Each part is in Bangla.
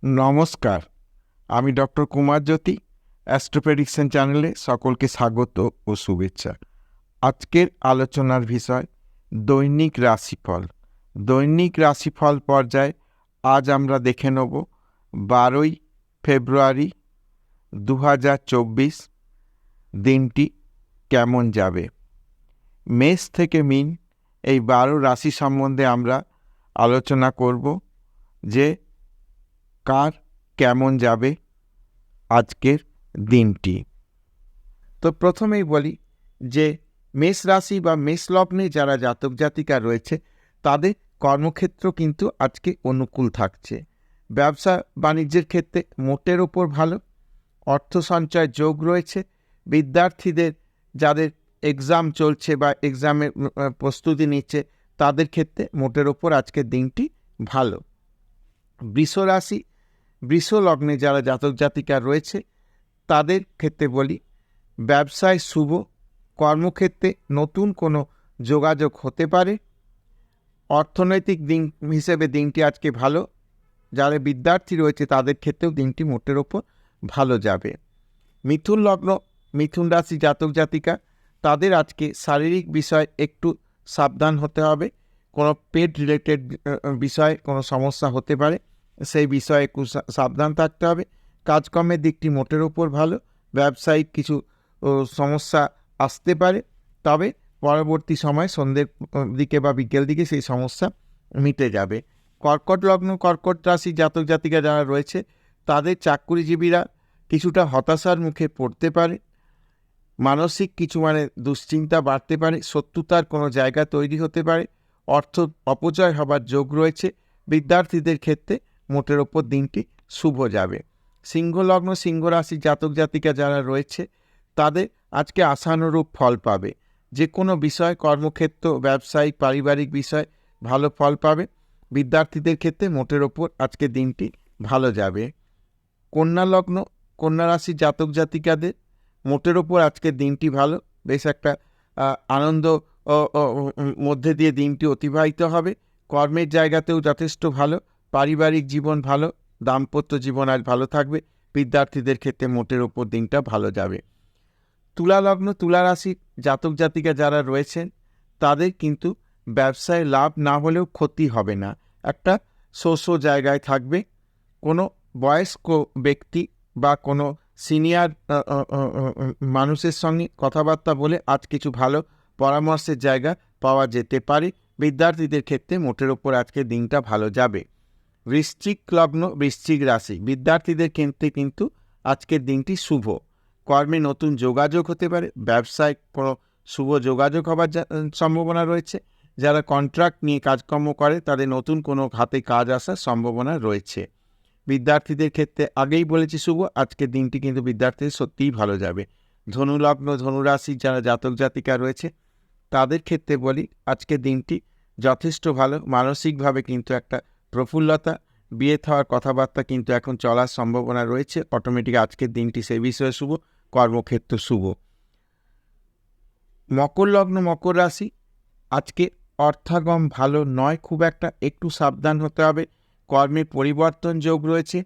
নমস্কার, আমি ডক্টর কুমার জ্যোতি। অ্যাস্ট্রো প্রেডিকশন চ্যানেলে সকলকে স্বাগত ও শুভেচ্ছা। আজকের আলোচনার বিষয় দৈনিক রাশিফল। দৈনিক রাশিফল পর্যায়ে আজ আমরা দেখে নেব 12ই ফেব্রুয়ারি 2024 দিনটি কেমন যাবে। মেষ থেকে মীন এই 12 রাশি সম্বন্ধে আমরা আলোচনা করব যে কার কেমন যাবে আজকের দিনটি। তো প্রথমেই বলি যে মেষ রাশি বা মেষ লগ্নে যারা জাতক জাতিকা রয়েছে তাদের কর্মক্ষেত্র কিন্তু আজকে অনুকূল থাকছে। ব্যবসা বাণিজ্যের ক্ষেত্রে মোটের ওপর ভালো, অর্থ সঞ্চয় যোগ রয়েছে। বিদ্যার্থীদের যাদের এক্সাম চলছে বা এক্সামের প্রস্তুতি নিচ্ছে তাদের ক্ষেত্রে মোটের ওপর আজকের দিনটি ভালো। বৃষ রাশি বৃষ লগ্নে যারা জাতক জাতিকা রয়েছে তাদের ক্ষেত্রে বলি ব্যবসায় শুভ, কর্মক্ষেত্রে নতুন কোনো যোগাযোগ হতে পারে। অর্থনৈতিক দিন হিসেবে দিনটি আজকে ভালো। যারা বিদ্যার্থী রয়েছে তাদের ক্ষেত্রেও দিনটি মোটের ওপর ভালো যাবে। মিথুন লগ্ন মিথুন রাশি জাতক জাতিকা তাদের আজকে শারীরিক বিষয় একটু সাবধান হতে হবে। কোনো পেট রিলেটেড বিষয়ে কোনো সমস্যা হতে পারে, সেই বিষয়ে একটু সাবধান থাকতে হবে। কাজকর্মের দিকটি মোটের ওপর ভালো। ব্যবসায়িক কিছু সমস্যা আসতে পারে, তবে পরবর্তী সময় সন্ধ্যের দিকে বা বিকেল দিকে সেই সমস্যা মিটে যাবে। কর্কট লগ্ন কর্কট রাশি জাতক জাতিকা যারা রয়েছে তাদের চাকরিজীবীরা কিছুটা হতাশার মুখে পড়তে পারে। মানসিক কিছু দুশ্চিন্তা বাড়তে পারে। শত্রুতার কোনো জায়গা তৈরি হতে পারে। অর্থ অপচয় হবার যোগ রয়েছে। বিদ্যার্থীদের ক্ষেত্রে মোটের ওপর দিনটি শুভ যাবে। সিংহ লগ্ন সিংহ রাশি জাতক জাতিকা যারা রয়েছে তাদের আজকে আশানুরূপ ফল পাবে। যে কোনো বিষয়, কর্মক্ষেত্র, ব্যবসায়িক, পারিবারিক বিষয় ভালো ফল পাবে। বিদ্যার্থীদের ক্ষেত্রে মোটের ওপর আজকে দিনটি ভালো যাবে। কন্যা লগ্ন কন্যা রাশি জাতক জাতিকাদের মোটের ওপর আজকের দিনটি ভালো। বেশ একটা আনন্দ মধ্যে দিয়ে দিনটি অতিবাহিত হবে। কর্মের জায়গাতেও যথেষ্ট ভালো। পারিবারিক জীবন ভালো, দাম্পত্য জীবন আজ ভালো থাকবে। বিদ্যার্থীদের ক্ষেত্রে মোটের ওপর দিনটা ভালো যাবে। তুলা লগ্ন তুলা রাশি জাতক জাতিকা যারা রয়েছেন তাদের কিন্তু ব্যবসায় লাভ না হলেও ক্ষতি হবে না, একটা শোষো জায়গায় থাকবে। কোনো বয়স্ক ব্যক্তি বা কোনো সিনিয়র মানুষের সঙ্গে কথাবার্তা বলে আজ কিছু ভালো পরামর্শের জায়গা পাওয়া যেতে পারে। বিদ্যার্থীদের ক্ষেত্রে মোটের ওপর আজকে দিনটা ভালো যাবে। বৃশ্চিক লগ্ন বৃশ্চিক রাশি বিদ্যার্থীদের ক্ষেত্রে কিন্তু আজকের দিনটি শুভ। কর্মে নতুন যোগাযোগ হতে পারে। ব্যবসায় কোনো শুভ যোগাযোগ হবার সম্ভাবনা রয়েছে। যারা কন্ট্রাক্ট নিয়ে কাজকর্ম করে তাদের নতুন কোনো হাতে কাজ আসার সম্ভাবনা রয়েছে। বিদ্যার্থীদের ক্ষেত্রে আগেই বলেছি শুভ, আজকের দিনটি কিন্তু বিদ্যার্থীদের সত্যিই ভালো যাবে। ধনুলগ্ন ধনুরাশি যারা জাতক জাতিকা রয়েছে তাদের ক্ষেত্রে বলি আজকের দিনটি যথেষ্ট ভালো। মানসিকভাবে কিন্তু একটা প্রফুল্লতা, বিয়ে হওয়ার কথাবার্তা কিন্তু এখন চলার সম্ভাবনা রয়েছে। অটোমেটিক আজকের দিনটি সেই বিষয়ে শুভ, কর্মক্ষেত্র শুভ। মকর লগ্ন মকর রাশি আজকে অর্থাগম ভালো নয় খুব একটা, একটু সাবধান হতে হবে। কর্মে পরিবর্তন যোগ রয়েছে।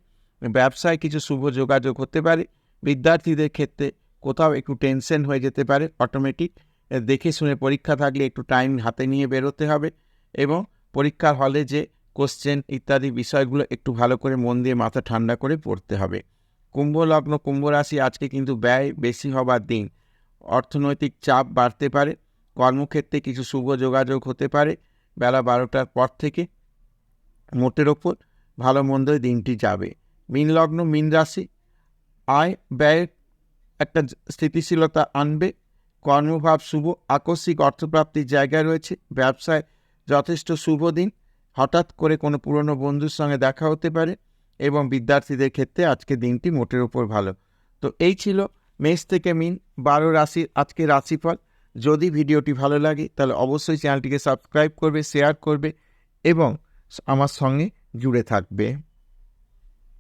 ব্যবসায় কিছু শুভ যোগাযোগ হতে পারে। বিদ্যার্থীদের ক্ষেত্রে কোথাও একটু টেনশন হয়ে যেতে পারে। অটোমেটিক দেখে শুনে পরীক্ষা থাকলে একটু টাইম হাতে নিয়ে বেরোতে হবে এবং পরীক্ষার হলে যে কোশ্চেন ইত্যাদি বিষয়গুলো একটু ভালো করে মন দিয়ে মাথা ঠান্ডা করে পড়তে হবে। কুম্ভ লগ্ন কুম্ভ রাশি আজকে কিন্তু ব্যয় বেশি হবার দিন। অর্থনৈতিক চাপ বাড়তে পারে। কর্মক্ষেত্রে কিছু শুভ যোগাযোগ হতে পারে বেলা 12টার পর থেকে। মোটের ওপর ভালো মন্দই দিনটি যাবে। মীন লগ্ন মীন রাশি আয় ব্যয়ের একটা স্থিতিশীলতা আনবে। কর্মভাব শুভ, আকস্মিক অর্থপ্রাপ্তির জায়গায় রয়েছে। ব্যবসায় যথেষ্ট শুভ দিন। হঠাৎ করে কোনো পুরনো বন্ধুর সঙ্গে দেখা হতে পারে এবং বিদ্যার্থীদের ক্ষেত্রে আজকে দিনটি মোটের ওপর ভালো। তো এই ছিল মেষ থেকে মীন 12 রাশির আজকে রাশিফল। যদি ভিডিওটি ভালো লাগে তাহলে অবশ্যই চ্যানেলটিকে সাবস্ক্রাইব করবে, শেয়ার করবে এবং আমার সঙ্গে জুড়ে থাকবে।